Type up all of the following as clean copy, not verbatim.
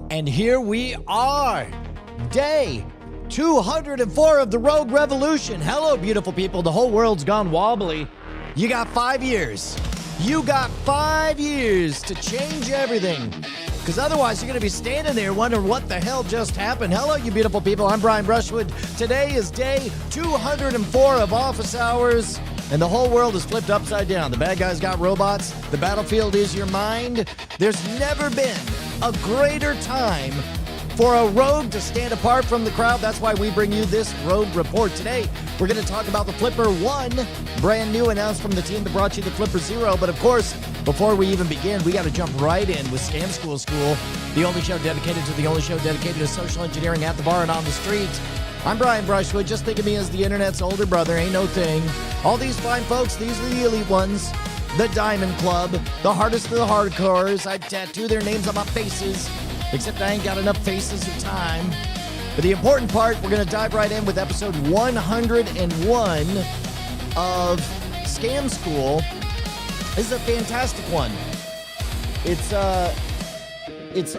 And here we are, day 204 of the Rogue Revolution. Hello, beautiful people. The whole world's gone wobbly. You got 5 years. You got 5 years to change everything. Because otherwise, you're going to be standing there wondering what the hell just happened. Hello, you beautiful people. I'm Brian Brushwood. Today is day 204 of office hours. And the whole world is flipped upside down. The bad guys got robots. The battlefield is your mind. There's never been a greater time for a rogue to stand apart from the crowd. That's why we bring you this Rogue Report. Today, we're going to talk about the Flipper 1, brand new, announced from the team that brought you the Flipper 0. But of course, before we even begin, we got to jump right in with Scam School, the only show dedicated to social engineering at the bar and on the street. I'm Brian Brushwood. Just think of me as the internet's older brother. Ain't no thing. All these fine folks, these are the elite ones. The Diamond Club, the hardest of the hardcores. I tattoo their names on my faces, except I ain't got enough faces or time. But the important part, we're going to dive right in with episode 101 of Scam School. This is a fantastic one. It's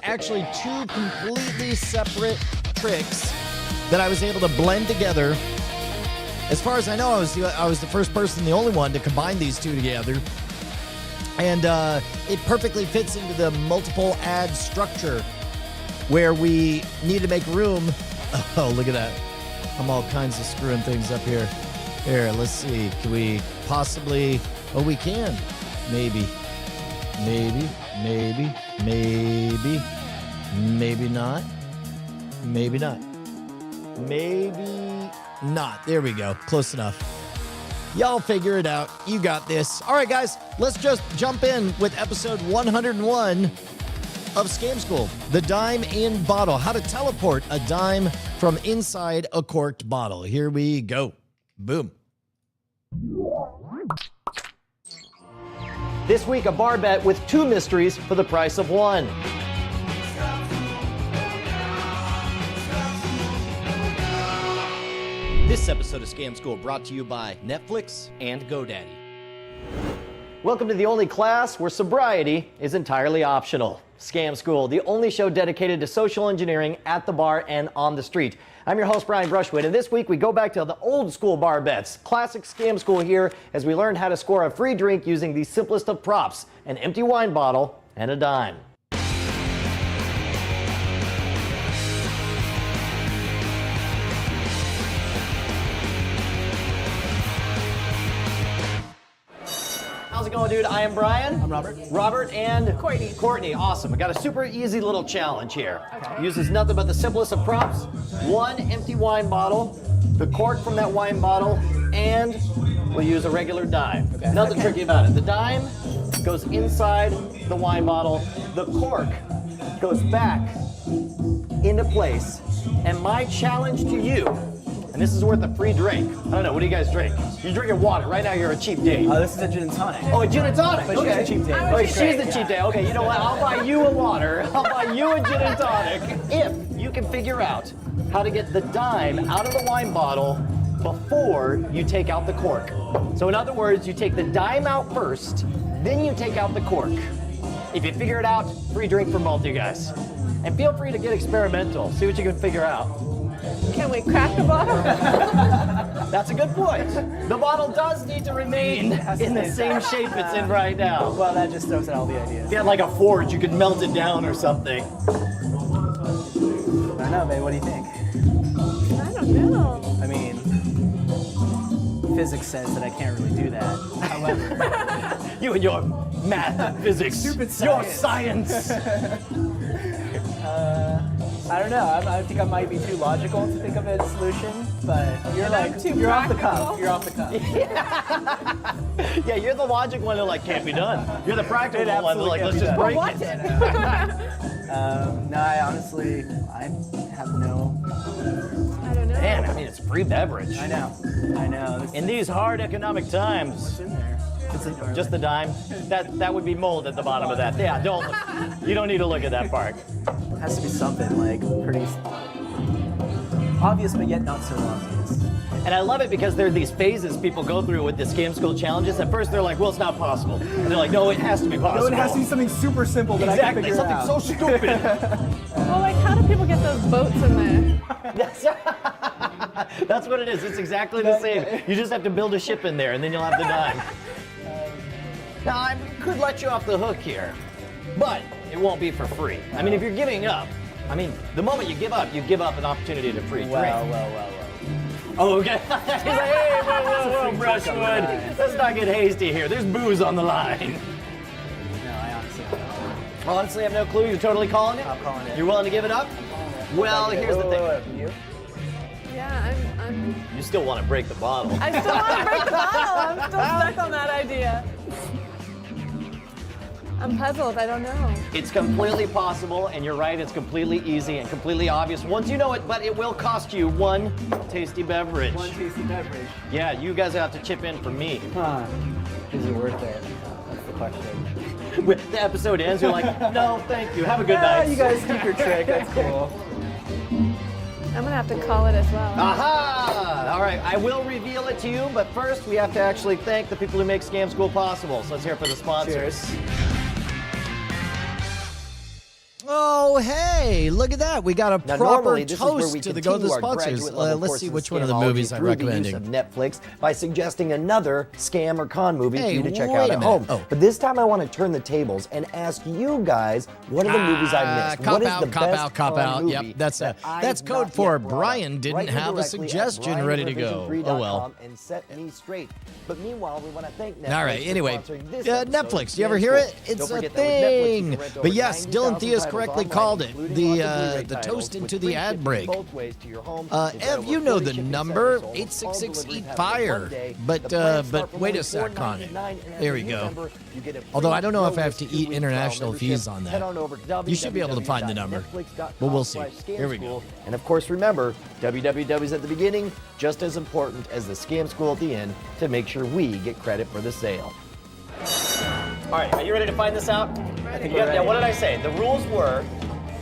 actually two completely separate tricks that I was able to blend together. As far as I know, I was the first person, the only one, to combine these two together. And it perfectly fits into the multiple ad structure where we need to make room. Oh, look at that. I'm all kinds of screwing things up here. Here, let's see. Can we possibly... Oh, we can. Maybe. Maybe. Maybe. Maybe. Maybe not. Maybe not. Maybe not. There we go. Close enough. Y'all figure it out. You got this. All right, guys, let's just jump in with episode 101 of Scam School. The dime in bottle. How to teleport a dime from inside a corked bottle. Here we go. Boom. This week, a bar bet with 2 mysteries for the price of 1. This episode of Scam School brought to you by Netflix and GoDaddy. Welcome to the only class where sobriety is entirely optional. Scam School, the only show dedicated to social engineering at the bar and on the street. I'm your host, Brian Brushwood, and this week we go back to the old school bar bets. Classic Scam School here as we learn how to score a free drink using the simplest of props, an empty wine bottle and a dime. How's it going, dude? I am Brian. I'm Robert. Robert and Courtney. Courtney, awesome. I got a super easy little challenge here. Okay. Uses nothing but the simplest of props. 1 empty wine bottle, the cork from that wine bottle, and we'll use a regular dime. Okay. Nothing tricky about it. The dime goes inside the wine bottle. The cork goes back into place. And my challenge to you, and this is worth a free drink. I don't know, what do you guys drink? You're drinking water. Right now you're a cheap date. Oh, this is a gin and tonic. Oh, a gin and tonic. But Okay. she's a cheap date. Oh, she's the cheap date. Okay, you know what? I'll buy you a water. I'll buy you a gin and tonic if you can figure out how to get the dime out of the wine bottle before you take out the cork. So in other words, you take the dime out first, then you take out the cork. If you figure it out, free drink for both you guys. And feel free to get experimental. See what you can figure out. Can we crack the bottle? That's a good point. The bottle does need to remain in the same shape it's in right now. Well, that just throws out all the ideas. If you had like a forge, you could melt it down or something. I don't know, babe. What do you think? I don't know. I mean, physics says that I can't really do that. However, You and your math and physics. Stupid Your science. science. I don't know. I think I might be too logical to think of a solution, but you're And I'm like, too you're off the practical. cuff. You're off the cuff. Yeah, you're the logic one that like can't be done. You're the practical It one that like, let's absolutely just can't be break Well, it. what? No, I honestly, I have no. I don't know. Man, I mean, it's free beverage. I know. This In these hard economic times, is in there. It's just the dime, that would be mold at the bottom of that. Yeah, you don't need to look at that part. It has to be something like pretty obvious, but yet not so obvious. And I love it because there are these phases people go through with the Scam School challenges. At first they're like, well, it's not possible. And they're like, no, it has to be possible. No, it has to be something super simple that I can figure something out. so stupid. Well, like, how do people get those boats in there? That's what it is. It's exactly the same. You just have to build a ship in there, and then you'll have the dime. Now, I could let you off the hook here, but it won't be for free. I mean, if you're giving up, I mean, the moment you give up an opportunity to free drink. Well. Oh, okay. He's like, hey, whoa, Brushwood. Let's not get hasty here. There's booze on the line. No, I honestly don't know. Honestly, I have no clue. You're totally calling it? I'm calling it. You're willing to give it up? Well, here's the thing. You? Yeah, I'm You still want to break the bottle. I still want to break the bottle. I'm still stuck on that idea. I'm puzzled. I don't know. It's completely possible, and you're right, it's completely easy and completely obvious once you know it, but it will cost you one tasty beverage. One tasty beverage. Yeah, you guys have to chip in for me. Huh. Is it worth it? That's the question. When the episode ends, you're like, no, thank you. Have a good night. You guys keep your trick. That's cool. I'm gonna have to call it as well. Aha! All right, I will reveal it to you, but first we have to actually thank the people who make Scam School possible. So let's hear it for the sponsors. Cheers. Oh, hey, look at that. We got a Now, proper normally, this is where we toast to the go to the continue our sponsors. graduate level Let's course see in which one of the scamology movies I'm through the use recommending. of Netflix by suggesting another scam or con movie Hey, for you to check wait out a at minute. home. Oh. But this time I want to turn the tables and ask you guys, what are the movies I missed? What is the best cop out. con Yep, movie that's that I've code not for yet brought Brian up? didn't Write me have a directly at suggestion ready to go. Oh, well. And set me straight. But meanwhile, we want to thank Netflix All right, for anyway, sponsoring this episode of Netflix, you ever Scam hear School. it? It's Don't a forget that with Netflix, you thing. can rent But over yes, Dylan 90,000 Theus titles correctly online, called it. including The lots of Blu-ray the titles toast with into free the ad shipping break. both ways to your home. Ev, you know the number, 866-EAT-FIRE. But wait a sec, Connie. There we go. Although I don't know if I have to eat international fees on that. You should be able to find the number. But we'll see. Here we go. And of course, remember, www's at the beginning, just as important as the Scam School at the end to make sure we get credit for the sale. All right, are you ready to find this out? I think we're ready. Yeah, what did I say? The rules were...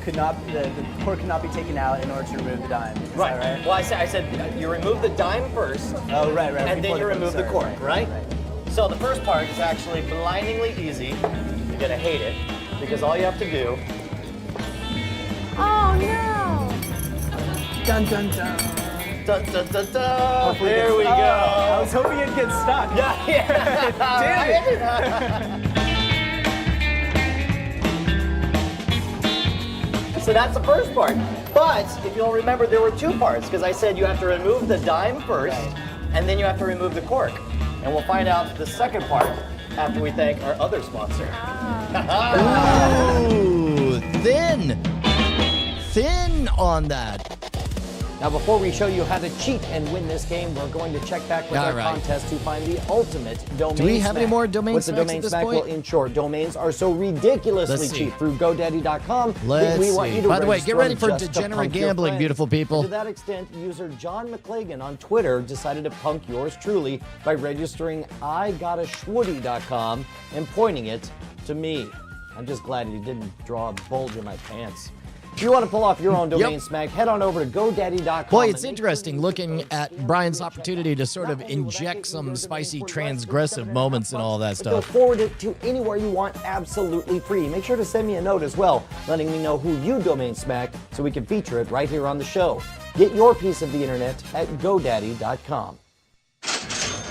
The cork cannot be taken out in order to remove the dime. Is that right? Well, I said you remove the dime first, Oh, right. and then Before you the remove the sorry, cork, right? So the first part is actually blindingly easy. You're gonna hate it because all you have to do. Oh no! Dun dun dun. Dun, dun, dun, dun. Hopefully There it's- we go. I was hoping it'd get stuck. Yeah. Damn it. So that's the first part. But if you'll remember, there were two parts because I said you have to remove the dime first, and then you have to remove the cork. And we'll find out the second part after we thank our other sponsor. Ooh, thin on that. Now, before we show you how to cheat and win this game, we're going to check back with All our right. contest to find the ultimate domain Do we have any smack. more domain What's a smacks domain at this smack? point? Well, in short, domains are so ridiculously Let's see. cheap through GoDaddy.com. Let's we want see. you to By the way, get register ready for just to degenerate punk your gambling, friends. beautiful people. To that extent, user John McClagan on Twitter decided to punk yours truly by registering IGotASchwoody.com and pointing it to me. I'm just glad he didn't draw a bulge in my pants. If you want to pull off your own domain smack, head on over to GoDaddy.com. Boy, it's interesting looking at Brian's opportunity to sort of inject some spicy transgressive moments and all that Go stuff. forward it to anywhere you want absolutely free. Make sure to send me a note as well, letting me know who you domain smacked so we can feature it right here on the show. Get your piece of the internet at GoDaddy.com.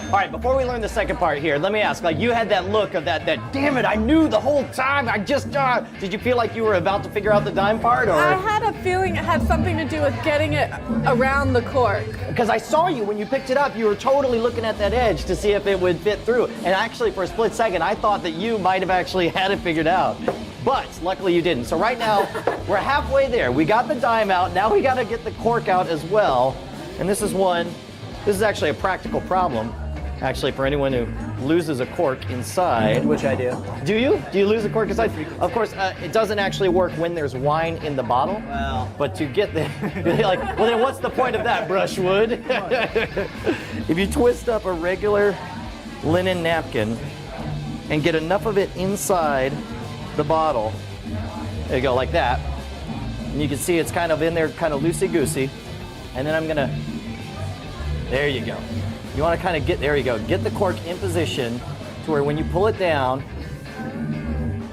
All right, before we learn the second part here, let me ask, like you had that look of that damn it, I knew the whole time, I just, did you feel like you were about to figure out the dime part, or? I had a feeling it had something to do with getting it around the cork. Because I saw you when you picked it up, you were totally looking at that edge to see if it would fit through. And actually, for a split second, I thought that you might have actually had it figured out. But luckily you didn't. So right now, we're halfway there. We got the dime out, now we gotta get the cork out as well. And this is actually a practical problem. Actually, for anyone who loses a cork inside. Which I do. Do you? Do you lose a cork inside? Of course, it doesn't actually work when there's wine in the bottle. Well. But to get the, you're like, well then what's the point of that, Brushwood? If you twist up a regular linen napkin and get enough of it inside the bottle, there you go, like that. And you can see it's kind of in there, kind of loosey-goosey. And then I'm gonna There you go. You want to kind of there you go. Get the cork in position to where when you pull it down,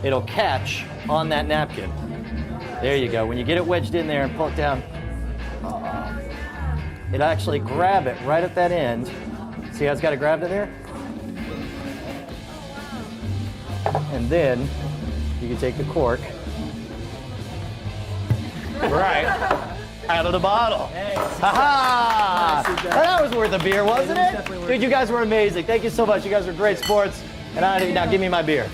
it'll catch on that napkin. There you go. When you get it wedged in there and pull it down, it'll actually grab it right at that end. See how it's got it grabbed in there? And then you can take the cork right out of the bottle. Ha-ha! That was worth a beer, wasn't it? Dude, you guys were amazing. Thank you so much. You guys were great sports. And now give me my beer.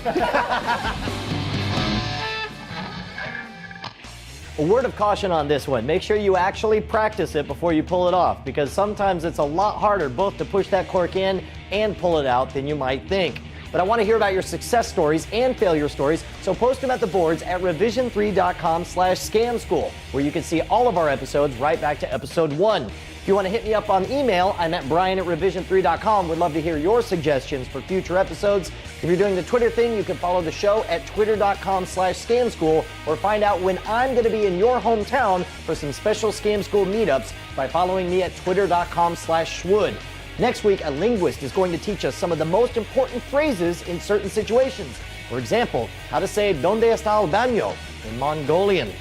A word of caution on this one. Make sure you actually practice it before you pull it off, because sometimes it's a lot harder both to push that cork in and pull it out than you might think. But I want to hear about your success stories and failure stories, so post them at the boards at revision3.com/scamschool, where you can see all of our episodes right back to episode 1. If you want to hit me up on email, I'm at brian@revision3.com. Would love to hear your suggestions for future episodes. If you're doing the Twitter thing, you can follow the show at twitter.com/scamschool, or find out when I'm going to be in your hometown for some special Scam School meetups by following me at twitter.com/schwood. Next week, a linguist is going to teach us some of the most important phrases in certain situations. For example, how to say "Donde está el baño" in Mongolian.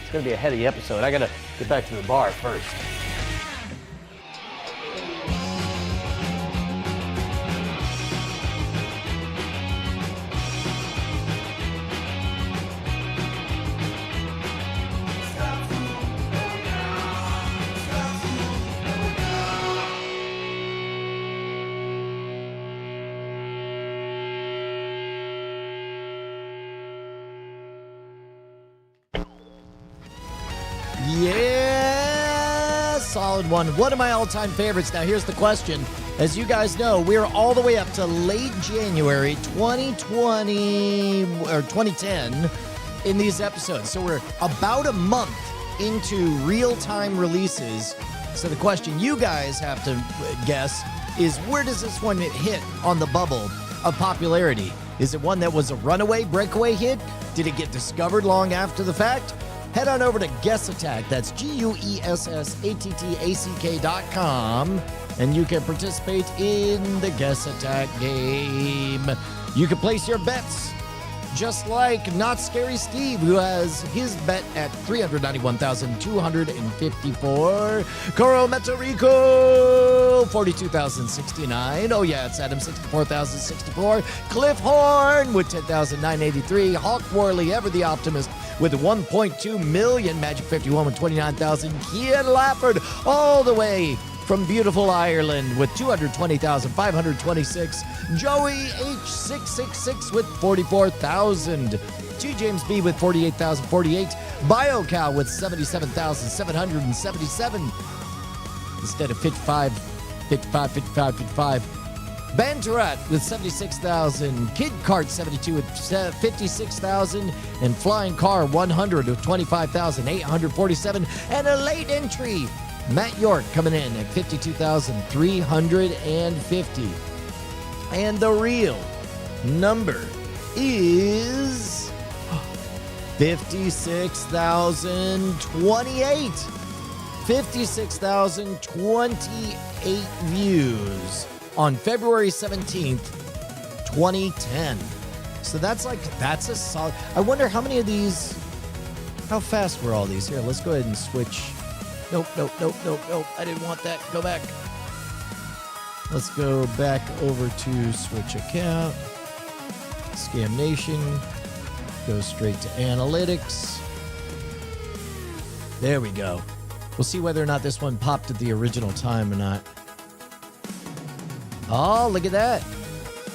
It's going to be a heady episode. I got to get back to the bar first. Yeah, solid one. One of my all-time favorites. Now, here's the question. As you guys know, we're all the way up to late January 2020 or 2010 in these episodes. So we're about a month into real-time releases. So the question you guys have to guess is, where does this one hit on the bubble of popularity? Is it one that was a runaway, breakaway hit? Did it get discovered long after the fact? Head on over to Guess Attack. That's GUESSATTACK.com, and you can participate in the Guess Attack game. You can place your bets, just like Not Scary Steve, who has his bet at 391,254. Coro Metorico, 42,069. Oh yeah, it's Adam, 64,064. Cliff Horn with 10,983. Hawk Worley, ever the optimist, with 1.2 million. Magic 51 with 29,000. Kian Lafford, all the way from beautiful Ireland with 220,526. Joey H666 with 44,000. G. James B with 48,048. BioCow with 77,777 instead of 55. Bantarat with 76,000. Kid Cart 72 with 56,000. And Flying Car 100 with 25,847. And a late entry, Matt York, coming in at 52,350. And the real number is 56,028. 56,028 views on February 17th, 2010. So that's a solid. I wonder how many of these, how fast were all these? Here, let's go ahead and switch. Nope. I didn't want that. Go back. Let's go back over to Switch Account. Scam Nation. Go straight to Analytics. There we go. We'll see whether or not this one popped at the original time or not. Oh, look at that.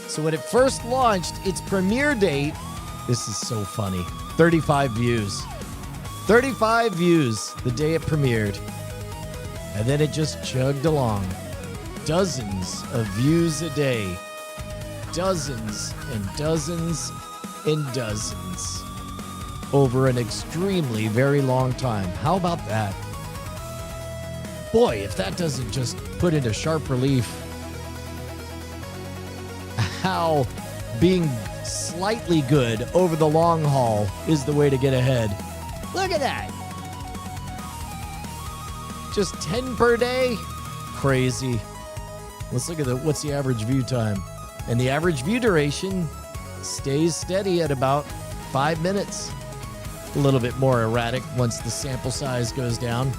So when it first launched, its premiere date, this is so funny, 35 views. 35 views the day it premiered. And then it just chugged along. Dozens of views a day. Dozens and dozens and dozens. Over an extremely very long time. How about that? Boy, if that doesn't just put into sharp relief how being slightly good over the long haul is the way to get ahead. Look at that. Just 10 per day? crazy. Let's look at what's the average view time. And the average view duration stays steady at about 5 minutes. A little bit more erratic once the sample size goes down.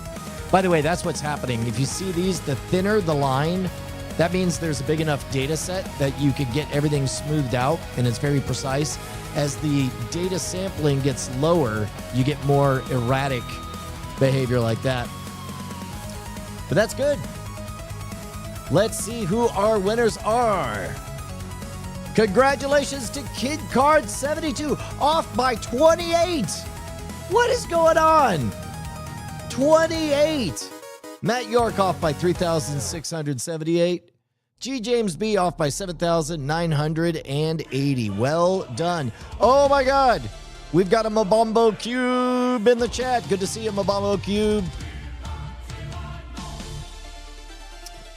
By the way, that's what's happening. If you see these, the thinner the line, that means there's a big enough data set that you could get everything smoothed out and it's very precise. As the data sampling gets lower, you get more erratic behavior like that. But that's good. Let's see who our winners are. Congratulations to KidCard72, off by 28. What is going on? 28. Matt York off by 3,678. G. James B. off by 7,980. Well done. Oh my God. We've got a Mabombo Cube in the chat. Good to see you, Mabombo Cube.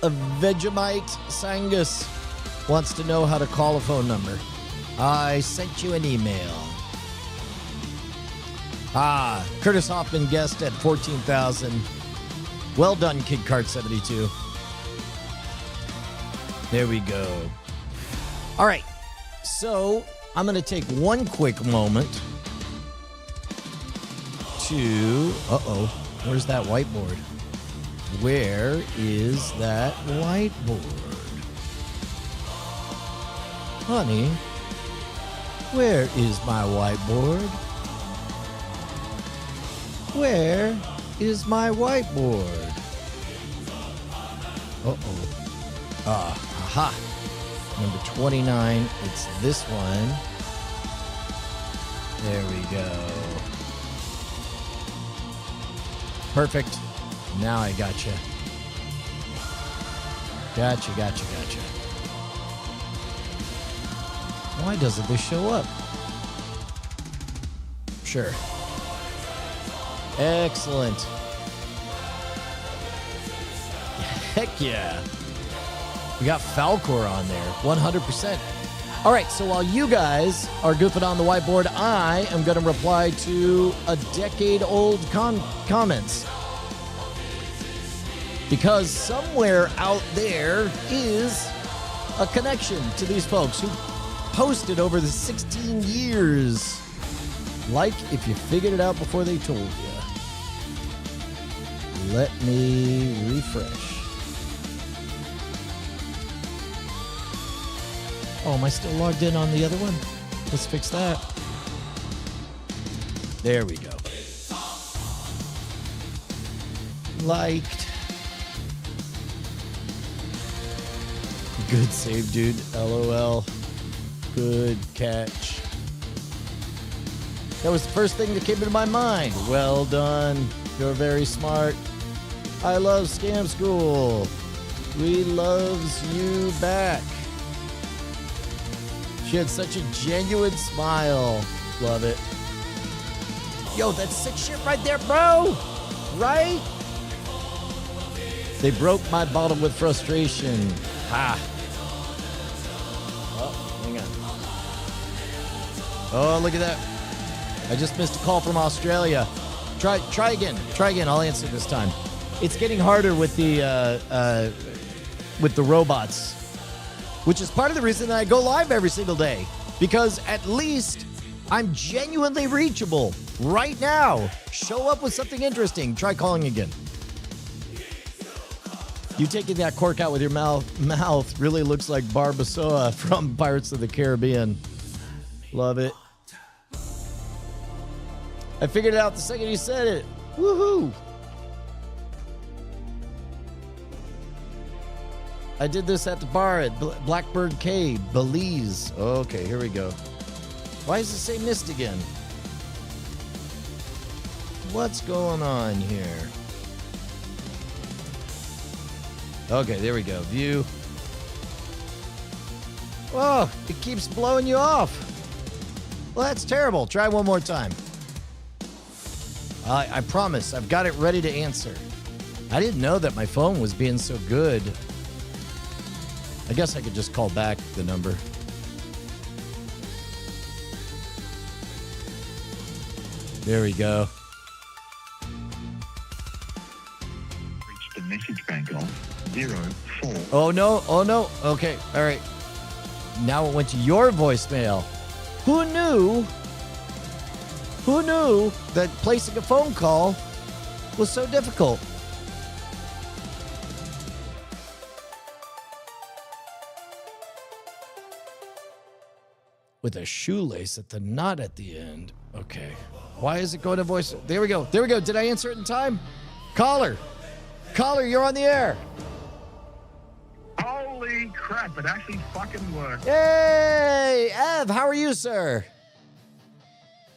A Vegemite Sangus wants to know how to call a phone number. I sent you an email. Curtis Hoffman guessed at 14,000. Well done, KidCard72. There we go. All right. So I'm going to take one quick moment to... Uh-oh. Where's that whiteboard? Where is that whiteboard? Honey, where is my whiteboard? Where is my whiteboard? Uh-oh. Aha. Number 29. It's this one. There we go. Perfect. Now I gotcha. Gotcha. Why doesn't this show up? Sure. Excellent. Heck yeah. We got Falcor on there, 100%. All right, so while you guys are goofing on the whiteboard, I am going to reply to a decade-old comments. Because somewhere out there is a connection to these folks who posted over the 16 years. Like if you figured it out before they told you. Let me refresh. Oh, am I still logged in on the other one? Let's fix that. There we go. Liked. Good save, dude. LOL. Good catch. That was the first thing that came into my mind. Well done. You're very smart. I love Scam School. We loves you back. She had such a genuine smile. Love it. Yo, that's sick shit right there, bro. Right? They broke my bottle with frustration. Ha. Oh, hang on. Oh, look at that. I just missed a call from Australia. Try again. Try again. I'll answer this time. It's getting harder with the robots, which is part of the reason that I go live every single day, because at least I'm genuinely reachable right now. Show up with something interesting. Try calling again. You taking that cork out with your mouth really looks like Barbacoa from Pirates of the Caribbean. Love it. I figured it out the second you said it. Woohoo! I did this at the bar at Blackbird Cave, Belize. Okay, here we go. Why does it say missed again? What's going on here? Okay, there we go. View. Oh, it keeps blowing you off. Well, that's terrible. Try one more time. I promise, I've got it ready to answer. I didn't know that my phone was being so good. I guess I could just call back the number. There we go. Reached the message bank of 04. Oh no, oh no. Okay, all right. Now it went to your voicemail. Who knew that placing a phone call was so difficult? With a shoelace at the knot at the end. Okay. Why is it going to voice? There we go. There we go. Did I answer it in time? Caller, you're on the air. Holy crap, it actually fucking worked. Hey, Ev, how are you, sir?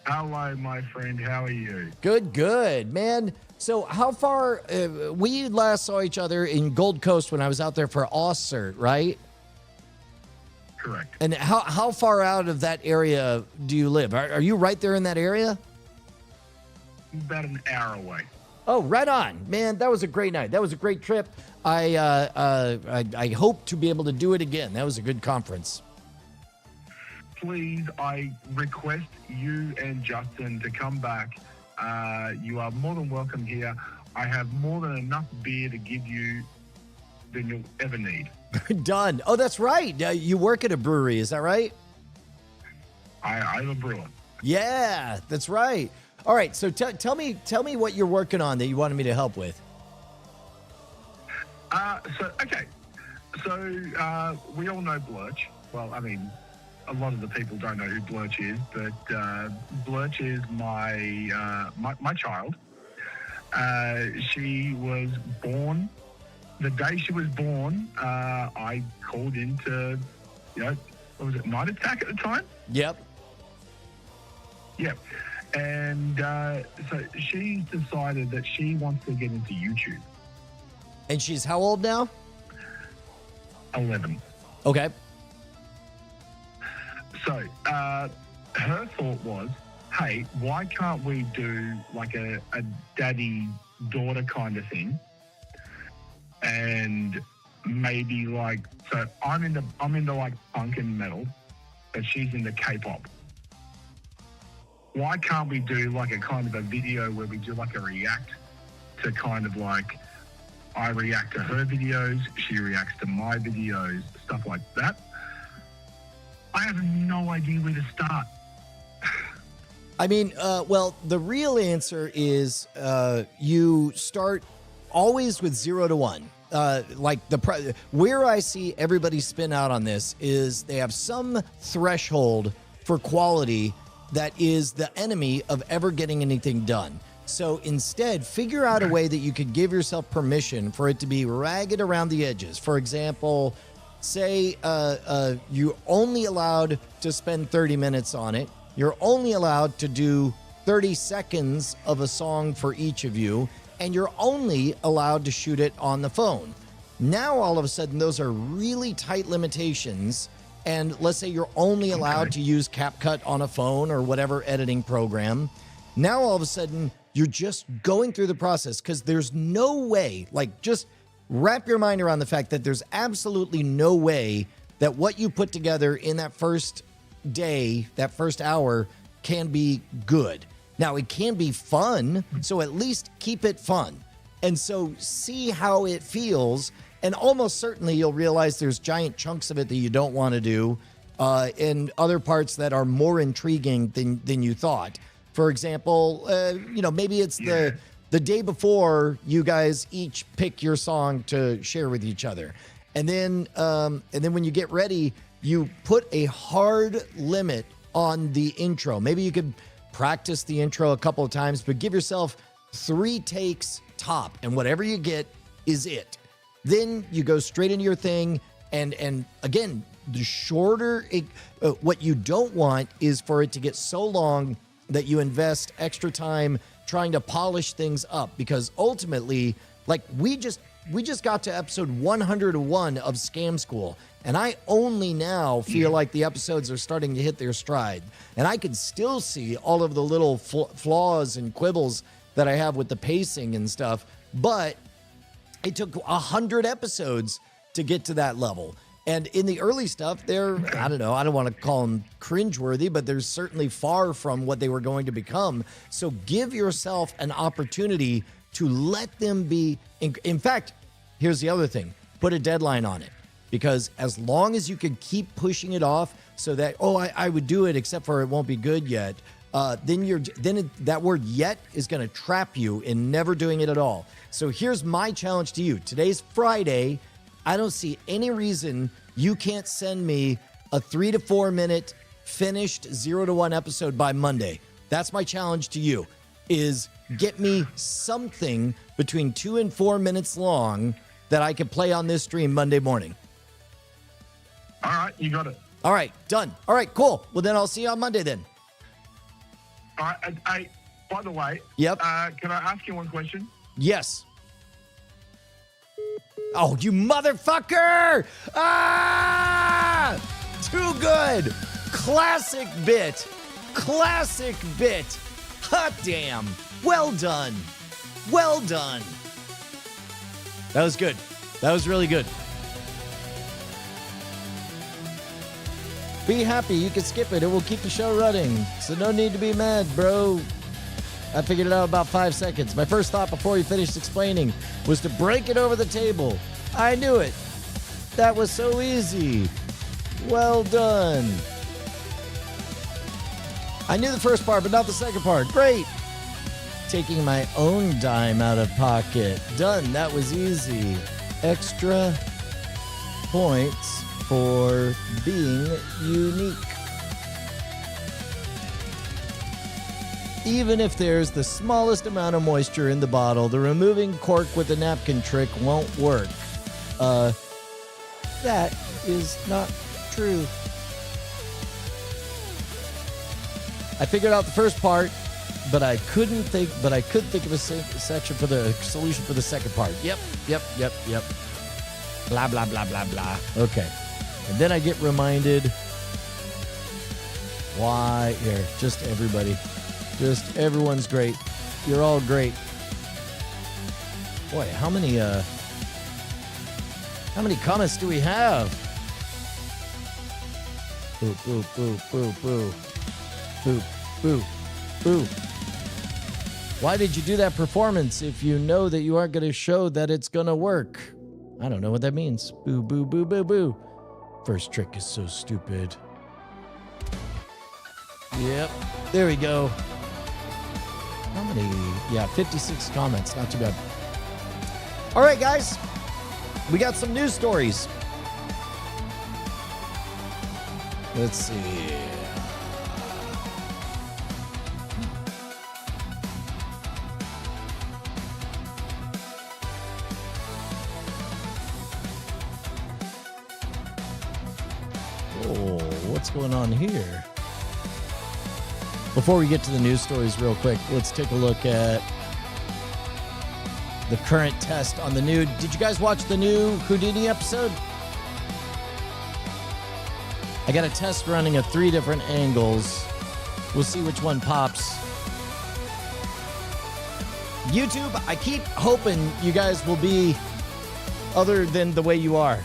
Hello, my friend. How are you? Good, man. So how far, we last saw each other in Gold Coast when I was out there for OSCERT, right? Correct. And how far out of that area do you live? Are you right there in that area? About an hour away. Oh, right on, man. That was a great night. That was a great trip. I hope to be able to do it again. That was a good conference. Please, I request you and Justin to come back. You are more than welcome here. I have more than enough beer to give you than you'll ever need. Done. Oh, that's right. You work at a brewery, is that right? I'm a brewer. Yeah, that's right. All right, so tell me what you're working on that you wanted me to help with. So we all know Blurch. Well, I mean, a lot of the people don't know who Blurch is, but Blurch is my child. She was born. The day she was born, I called in to, what was it, Night Attack at the time? Yep. Yep. And so she's decided that she wants to get into YouTube. And she's how old now? 11. Okay. So her thought was, hey, why can't we do like a daddy-daughter kind of thing? And maybe like, so I'm into like punk and metal, but she's into K-pop. Why can't we do like a kind of a video where we do like a react to kind of like, I react to her videos, she reacts to my videos, stuff like that. I have no idea where to start. I mean, well, the real answer is you start always with 0 to 1. Where I see everybody spin out on this is they have some threshold for quality that is the enemy of ever getting anything done. So instead, figure out a way that you could give yourself permission for it to be ragged around the edges. For example, say you're only allowed to spend 30 minutes on it. You're only allowed to do 30 seconds of a song for each of you, and you're only allowed to shoot it on the phone. Now, all of a sudden, those are really tight limitations. And let's say you're only allowed to use CapCut on a phone or whatever editing program. Now, all of a sudden, you're just going through the process because there's no way, like, just wrap your mind around the fact that there's absolutely no way that what you put together in that first day, that first hour, can be good. Now, it can be fun, so at least keep it fun. And so see how it feels, and almost certainly you'll realize there's giant chunks of it that you don't want to do, and other parts that are more intriguing than you thought. For example, maybe it's the day before you guys each pick your song to share with each other. And then when you get ready, you put a hard limit on the intro. Maybe you could practice the intro a couple of times, but give yourself 3 takes top, and whatever you get is it. Then you go straight into your thing, and again, the shorter what you don't want is for it to get so long that you invest extra time trying to polish things up, because ultimately, like we just got to episode 101 of Scam School, and I only now feel like the episodes are starting to hit their stride, and I can still see all of the little flaws and quibbles that I have with the pacing and stuff, but it took 100 episodes to get to that level. And in the early stuff, they're, I don't want to call them cringeworthy, but they're certainly far from what they were going to become. So give yourself an opportunity to let them be. In fact, here's the other thing. Put a deadline on it. Because as long as you can keep pushing it off so that, I would do it except for it won't be good yet, that word yet is going to trap you in never doing it at all. So here's my challenge to you. Today's Friday. I don't see any reason you can't send me a 3 to 4 minute finished 0 to 1 episode by Monday. That's my challenge to you, is get me something between 2 and 4 minutes long that I can play on this stream Monday morning. All right, you got it. All right, done. All right, cool. Well, then I'll see you on Monday then. All right, by the way, Yep. Can I ask you one question? Yes. Oh, you motherfucker! Ah! Too good. Classic bit. Classic bit. Hot damn. Well done. Well done. That was good. That was really good. Be happy. You can skip it. It will keep the show running. So no need to be mad, bro. I figured it out about 5 seconds. My first thought before he finished explaining was to break it over the table. I knew it. That was so easy. Well done. I knew the first part, but not the second part. Great. Taking my own dime out of pocket. Done. That was easy. Extra points for being unique. Even if there's the smallest amount of moisture in the bottle, the removing cork with a napkin trick won't work. That is not true. I figured out the first part, but I could think of a section for the solution for the second part. Yep. Blah, blah, blah, blah, blah. Okay. And then I get reminded why, here, just everybody. Just everyone's great. You're all great. Boy, how many comments do we have? Boo, boo, boo, boo, boo. Boo, boo, boo. Why did you do that performance if you know that you aren't going to show that it's going to work? I don't know what that means. Boo, boo, boo, boo, boo. First trick is so stupid. Yep, there we go. How many? Yeah, 56 comments. Not too bad. All right, guys. We got some news stories. Let's see. Oh, what's going on here? Before we get to the news stories real quick, let's take a look at the current test on the new... Did you guys watch the new Houdini episode? I got a test running at 3 different angles. We'll see which one pops. YouTube, I keep hoping you guys will be other than the way you are.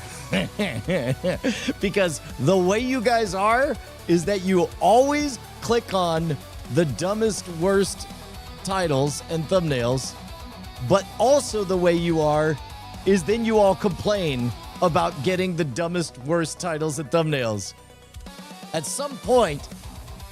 Because the way you guys are is that you always click on the dumbest, worst titles and thumbnails, but also the way you are is then you all complain about getting the dumbest, worst titles and thumbnails. At some point,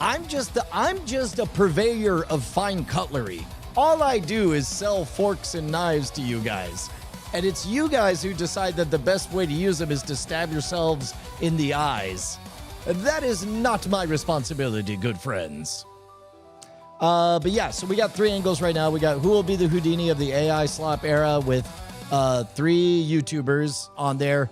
I'm just a purveyor of fine cutlery. All I do is sell forks and knives to you guys. And it's you guys who decide that the best way to use them is to stab yourselves in the eyes. That is not my responsibility, good friends. But yeah, so we got 3 angles right now. We got who will be the Houdini of the AI slop era with 3 YouTubers on there.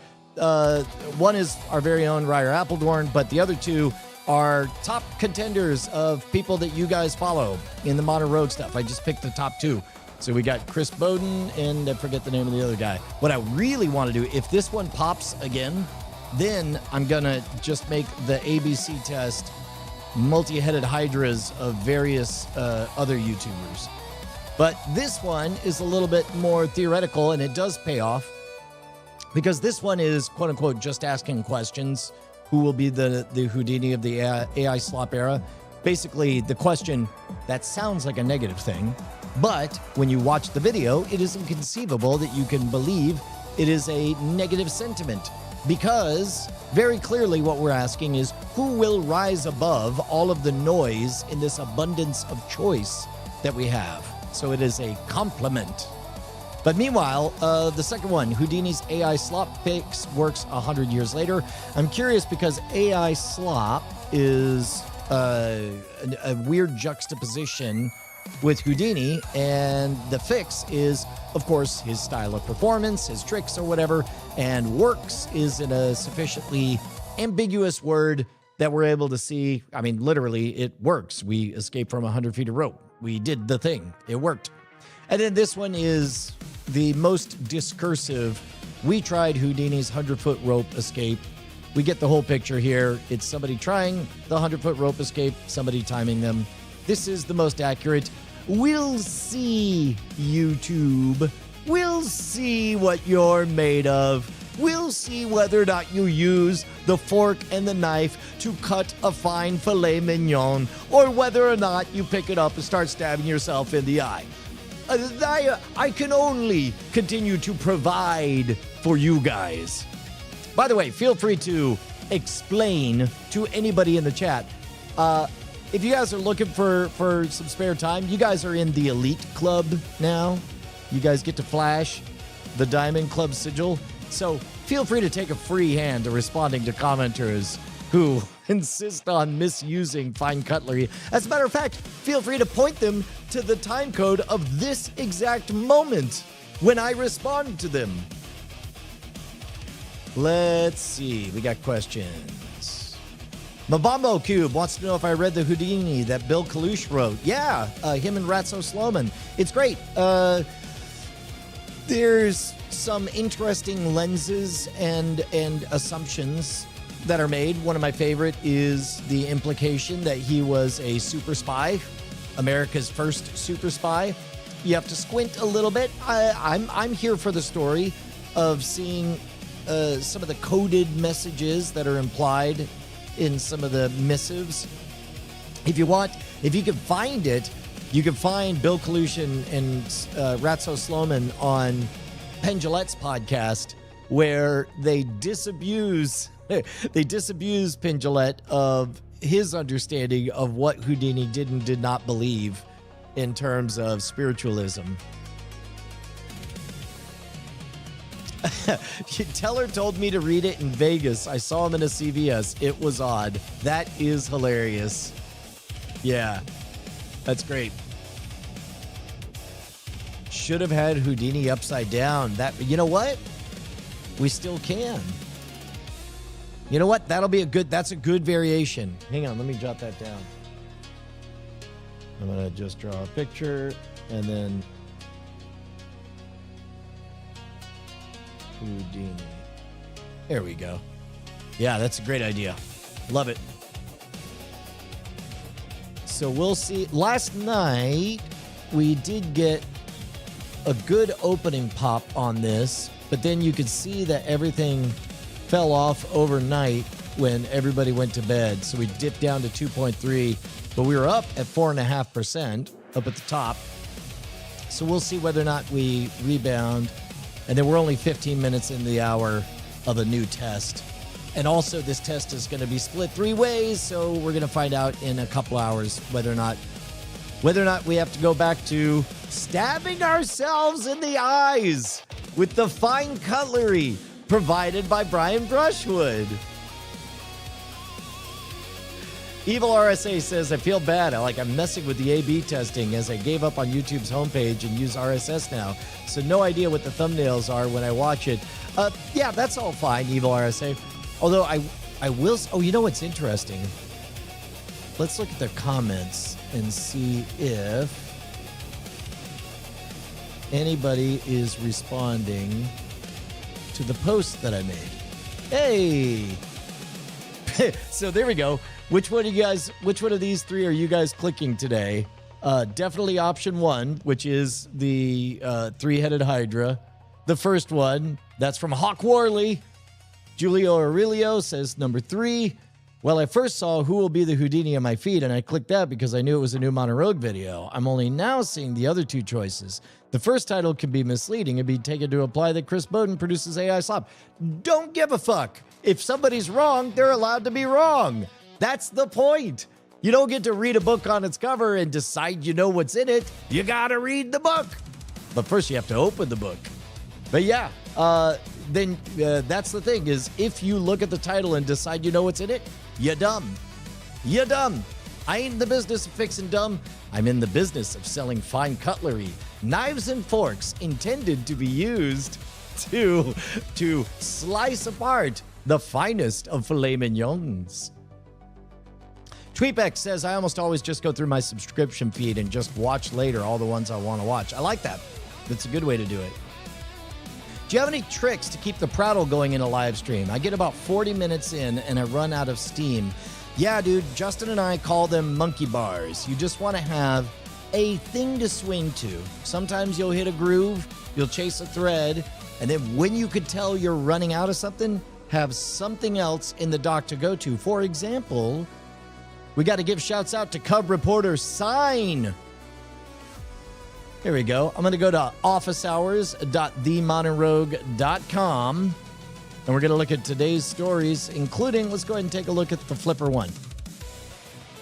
One is our very own Ryer Appledorn, but the other 2 are top contenders of people that you guys follow in the Modern Rogue stuff. I just picked the top 2. So we got Chris Bowden and I forget the name of the other guy. What I really want to do, if this one pops again, then I'm going to just make the ABC test multi-headed hydras of various other YouTubers. But this one is a little bit more theoretical, and it does pay off because this one is, quote-unquote, just asking questions. Who will be the Houdini of the AI slop era? Basically, the question, that sounds like a negative thing, but when you watch the video, it is inconceivable that you can believe It is a negative sentiment because very clearly what we're asking is who will rise above all of the noise in this abundance of choice that we have. So it is a compliment. But meanwhile, the second one, Houdini's AI slop fix works 100 years later. I'm curious because AI slop is a weird juxtaposition with Houdini, and the fix is, of course, his style of performance, his tricks or whatever, and works is in a sufficiently ambiguous word that we're able to see. I mean, literally, it works. We escaped from 100 feet of rope. We did the thing. It worked. And then this one is the most discursive. We tried Houdini's 100-foot rope escape. We get the whole picture here. It's somebody trying the 100-foot rope escape, somebody timing them. This is the most accurate. We'll see, YouTube. We'll see what you're made of. We'll see whether or not you use the fork and the knife to cut a fine filet mignon, or whether or not you pick it up and start stabbing yourself in the eye. I can only continue to provide for you guys. By the way, feel free to explain to anybody in the chat. If you guys are looking for some spare time, you guys are in the Elite Club now. You guys get to flash the Diamond Club sigil. So feel free to take a free hand to responding to commenters who insist on misusing fine cutlery. As a matter of fact, feel free to point them to the time code of this exact moment when I respond to them. Let's see. We got questions. Mabambo Cube wants to know if I read the Houdini that Bill Kalush wrote. Yeah, him and Ratso Sloman. It's great. There's some interesting lenses and assumptions that are made. One of my favorite is the implication that he was a super spy, America's first super spy. You have to squint a little bit. I'm here for the story of seeing some of the coded messages that are implied in some of the missives. If you can find it, you can find Bill Kalush and Ratso Sloman on Penn Jillette's podcast, where they disabuse Penn Jillette of his understanding of what Houdini did and did not believe in terms of spiritualism. Teller told me to read it in Vegas. I saw him in a CVS. It was odd. That is hilarious. Yeah, that's great. Should have had Houdini upside down. You know what? We still can. You know what? That's a good variation. Hang on, let me jot that down. I'm gonna just draw a picture and then Houdini. There we go. Yeah, that's a great idea. Love it. So we'll see. Last night, we did get a good opening pop on this, but then you could see that everything fell off overnight when everybody went to bed. So we dipped down to 2.3, but we were up at 4.5% up at the top. So we'll see whether or not we rebound. And then we're only 15 minutes in the hour of a new test. And also this test is going to be split 3 ways. So we're going to find out in a couple hours whether or not we have to go back to stabbing ourselves in the eyes with the fine cutlery provided by Brian Brushwood. Evil RSA says, I feel bad. I'm messing with the A/B testing as I gave up on YouTube's homepage and use RSS now. So no idea what the thumbnails are when I watch it. Yeah, that's all fine, Evil RSA. Although I will... Oh, you know what's interesting? Let's look at their comments and see if anybody is responding to the post that I made. Hey! So there we go. Which one of these 3 are you guys clicking today? Definitely option 1, which is the 3-headed Hydra. The first one, that's from Hawk Warley. Julio Aurelio says number 3. Well, I first saw Who Will Be the Houdini on my feed, and I clicked that because I knew it was a new Mono Rogue video. I'm only now seeing the other 2 choices. The first title could be misleading and be taken to imply that Chris Bowden produces AI slop. Don't give a fuck. If somebody's wrong, they're allowed to be wrong. That's the point. You don't get to read a book on its cover and decide you know what's in it. You gotta read the book. But first you have to open the book. But yeah, then that's the thing is if you look at the title and decide you know what's in it, you're dumb. You're dumb. I ain't in the business of fixing dumb. I'm in the business of selling fine cutlery, knives and forks intended to be used to slice apart the finest of filet mignons. Tweetbeck says, I almost always just go through my subscription feed and just watch later all the ones I want to watch. I like that. That's a good way to do it. Do you have any tricks to keep the prattle going in a live stream? I get about 40 minutes in and I run out of steam. Yeah, dude, Justin and I call them monkey bars. You just want to have a thing to swing to. Sometimes you'll hit a groove, you'll chase a thread, and then when you could tell you're running out of something, have something else in the dock to go to. For example, we got to give shouts out to Cub reporter Sign. Here we go. I'm going to go to officehours.themodernrogue.com. And we're going to look at today's stories, including, let's go ahead and take a look at the Flipper 1.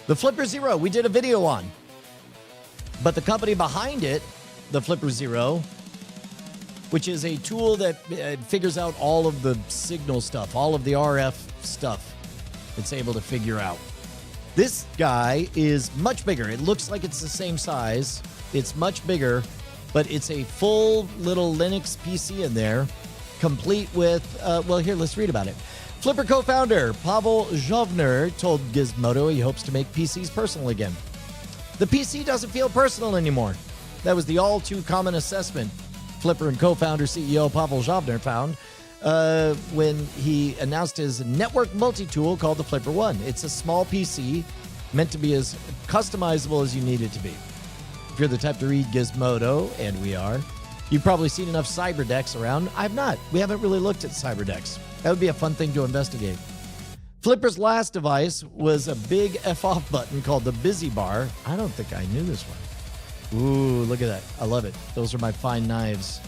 The Flipper Zero, we did a video on. But the company behind it, the Flipper Zero, which is a tool that figures out all of the signal stuff, all of the RF stuff it's able to figure out. This guy is much bigger. It looks like it's the same size. It's much bigger, but it's a full little Linux PC in there. Complete with, well, here, let's read about it. Flipper co-founder Pavel Zhovner told Gizmodo he hopes to make PCs personal again. The PC doesn't feel personal anymore. That was the all-too common assessment Flipper and co-founder CEO Pavel Zhovner found when he announced his network multi-tool called the Flipper One. It's a small PC meant to be as customizable as you need it to be. If you're the type to read Gizmodo, and we are, you've probably seen enough CYBERDECKs around. I've not. We haven't really looked at CYBERDECKs. That would be a fun thing to investigate. Flipper's last device was a big F-off button called the Busy Bar. I don't think I knew this one. Ooh, look at that. I love it. Those are my fine knives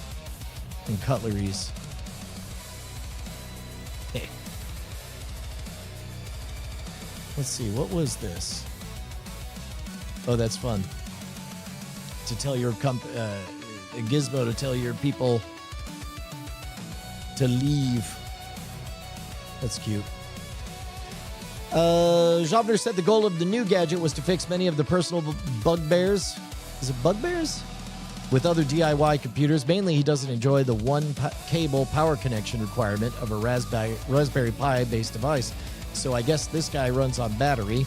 and cutleries. Hey. Let's see. What was this? Oh, that's fun. To tell your Gizmo to tell your people to leave. That's cute. Zhovner said the goal of the new gadget was to fix many of the personal bugbears. Is it bugbears? With other DIY computers. Mainly, he doesn't enjoy the one cable power connection requirement of a Raspberry Pi based device. So I guess this guy runs on battery.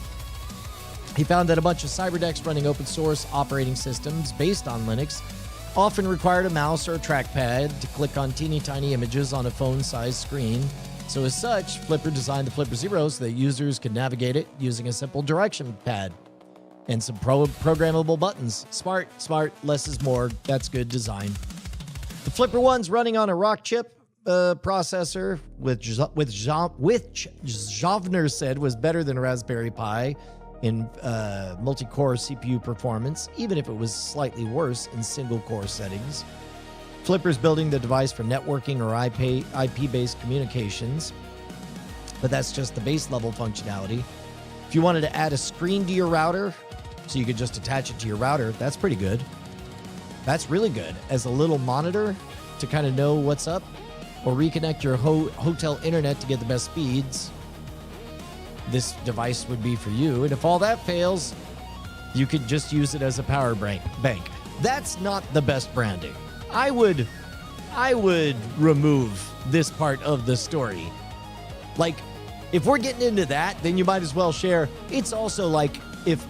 He found that a bunch of CyberDecks running open source operating systems based on Linux often required a mouse or a trackpad to click on teeny tiny images on a phone-sized screen. So as such, Flipper designed the Flipper Zero so that users could navigate it using a simple direction pad and some programmable buttons. Smart, less is more. That's good design. The Flipper One's running on a Rockchip processor, which Zhovner said was better than Raspberry Pi in multi-core CPU performance, even if it was slightly worse in single-core settings. Flipper's building the device for networking or IP-based communications, but that's just the base level functionality. If you wanted to add a screen to your router, so you could just attach it to your router, that's pretty good. That's really good. As a little monitor to kind of know what's up, or reconnect your hotel internet to get the best speeds, this device would be for you. And if all that fails, you could just use it as a power bank. That's not the best branding. I would remove this part of the story. Like, if we're getting into that, then you might as well share. It's also like if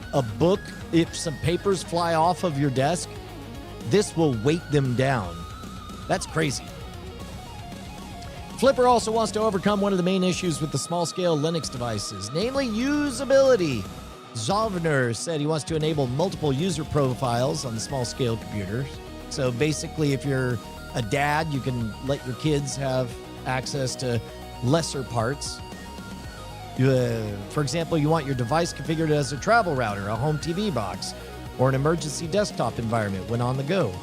some papers fly off of your desk, this will weight them down. That's crazy. Flipper also wants to overcome one of the main issues with the small-scale Linux devices, namely usability. Zhovner said he wants to enable multiple user profiles on the small-scale computers. So basically, if you're a dad, you can let your kids have access to lesser parts. For example, you want your device configured as a travel router, a home TV box, or an emergency desktop environment when on the go.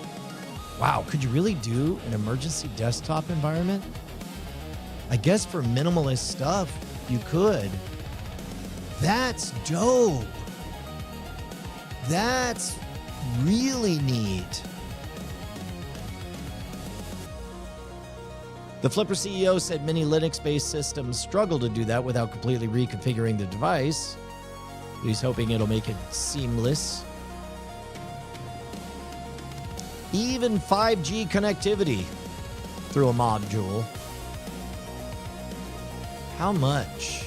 Wow, could you really do an emergency desktop environment? I guess for minimalist stuff, you could. That's dope. That's really neat. The Flipper CEO said many Linux-based systems struggle to do that without completely reconfiguring the device. He's hoping it'll make it seamless. Even 5G connectivity through a module. How much?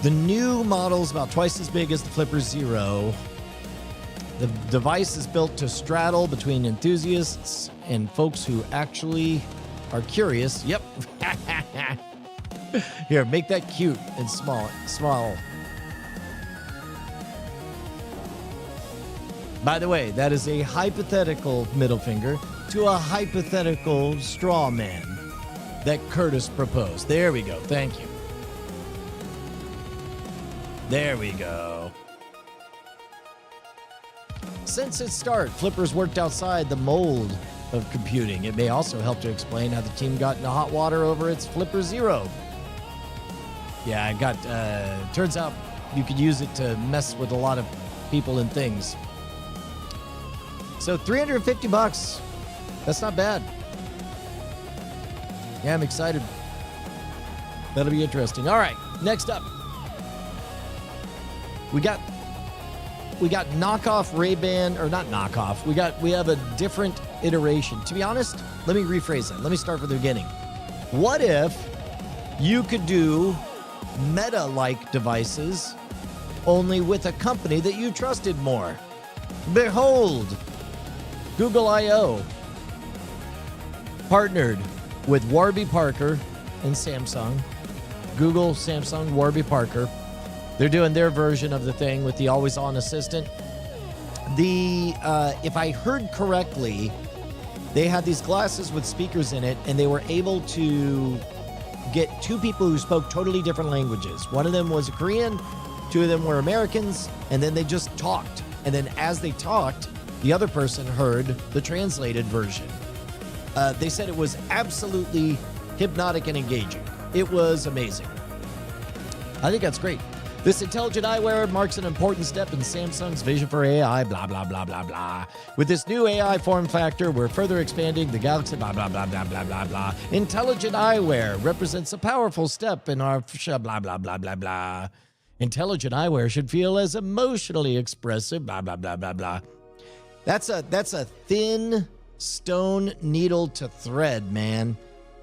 The new model is about twice as big as the Flipper Zero. The device is built to straddle between enthusiasts and folks who actually are curious. Yep. Here, make that cute and small. By the way, that is a hypothetical middle finger to a hypothetical straw man that Curtis proposed. There we go. Thank you. There we go. Since its start, Flipper's worked outside the mold of computing. It may also help to explain how the team got into hot water over its Flipper Zero. Yeah, turns out you could use it to mess with a lot of people and things. So $350. That's not bad. Yeah, I'm excited. That'll be interesting. All right, next up. We got knockoff Ray-Ban, or not knockoff. We have a different iteration. To be honest, let me rephrase that. Let me start from the beginning. What if you could do Meta-like devices only with a company that you trusted more? Behold, Google I.O. partnered with Warby Parker and Samsung. Google, Samsung, Warby Parker. They're doing their version of the thing with the always-on assistant. If I heard correctly, they had these glasses with speakers in it, and they were able to get two people who spoke totally different languages. One of them was a Korean, two of them were Americans, and then they just talked. And then as they talked, the other person heard the translated version. They said it was absolutely hypnotic and engaging. It was amazing. I think that's great. This intelligent eyewear marks an important step in Samsung's vision for AI, blah, blah, blah, blah, blah. With this new AI form factor, we're further expanding the Galaxy, blah, blah, blah, blah, blah, blah, blah. Intelligent eyewear represents a powerful step in our blah, blah, blah, blah, blah. Intelligent eyewear should feel as emotionally expressive, blah, blah, blah, blah, blah. That's a thin stone needle to thread, man.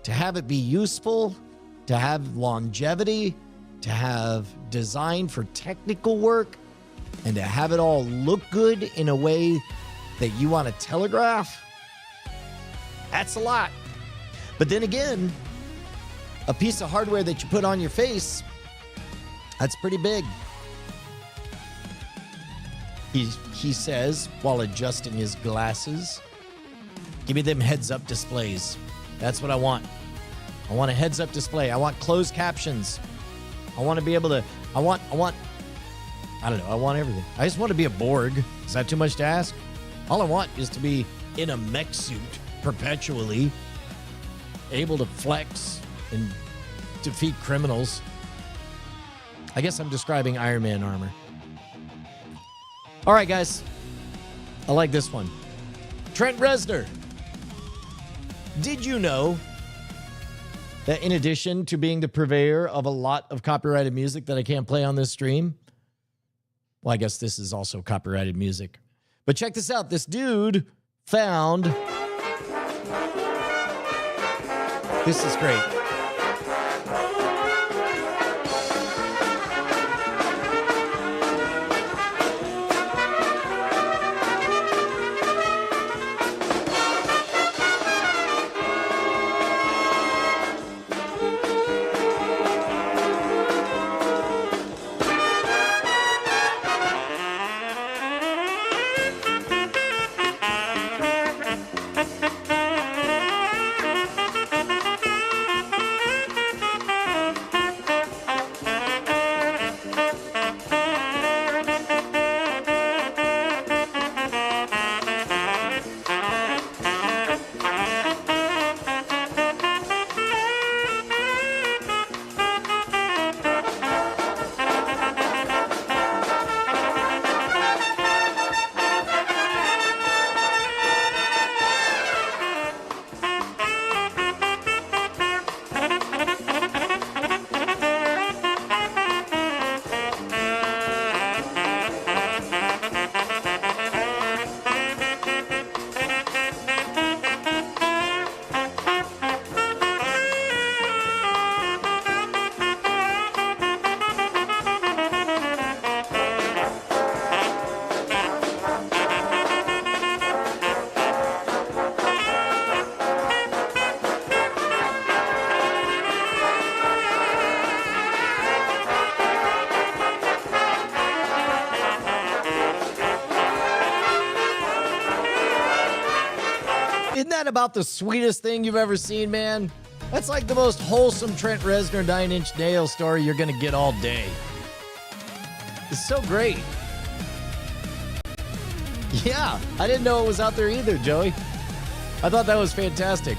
To have it be useful, to have longevity, to have design for technical work, and to have it all look good in a way that you want to telegraph, that's a lot. But then again, a piece of hardware that you put on your face, that's pretty big. He says while adjusting his glasses, give me them heads-up displays. That's what I want. I want a heads-up display. I want closed captions. I want to be able to, I want everything. I just want to be a Borg. Is that too much to ask? All I want is to be in a mech suit perpetually, able to flex and defeat criminals. I guess I'm describing Iron Man armor. All right, guys. I like this one. Trent Reznor. Did you know that in addition to being the purveyor of a lot of copyrighted music that I can't play on this stream, well, I guess this is also copyrighted music. But check this out. This dude found... This is great. Isn't that about the sweetest thing you've ever seen, man? That's like the most wholesome Trent Reznor 9-inch nail story you're gonna get all day. It's so great. Yeah, I didn't know it was out there either, Joey. I thought that was fantastic.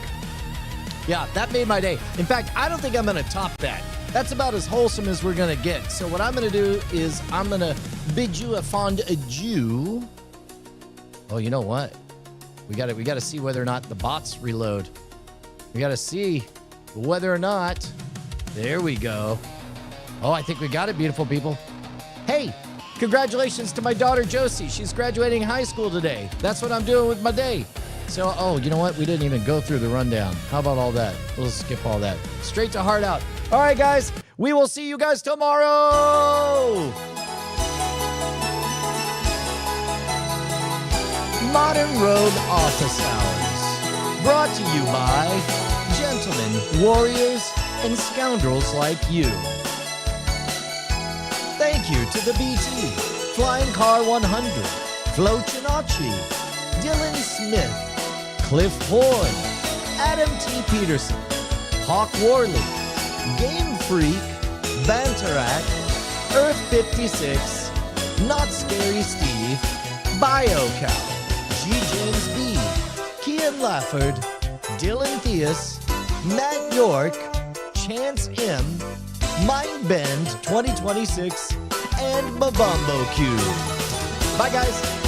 Yeah, that made my day. In fact, I don't think I'm gonna top that. That's about as wholesome as we're gonna get. So what I'm gonna do is I'm gonna bid you a fond adieu. Oh, you know what? We gotta see whether or not the bots reload. We gotta see whether or not. There we go. Oh, I think we got it, beautiful people. Hey, congratulations to my daughter Josie. She's graduating high school today. That's what I'm doing with my day. So, oh, you know what? We didn't even go through the rundown. How about all that? We'll skip all that. Straight to heart out. All right, guys. We will see you guys tomorrow. Modern Rogue Office Hours. Brought to you by gentlemen, warriors, and scoundrels like you. Thank you to the BT, Flying Car 100, Flo Chinacci, Dylan Smith, Cliff Horn, Adam T. Peterson, Hawk Worley, Game Freak, Banterak, Earth 56, Not Scary Steve, BioCow, G. James B, Kian Lafford, Dylan Theus, Matt York, Chance M, Mindbend 2026, and Mabombo Q. Bye, guys.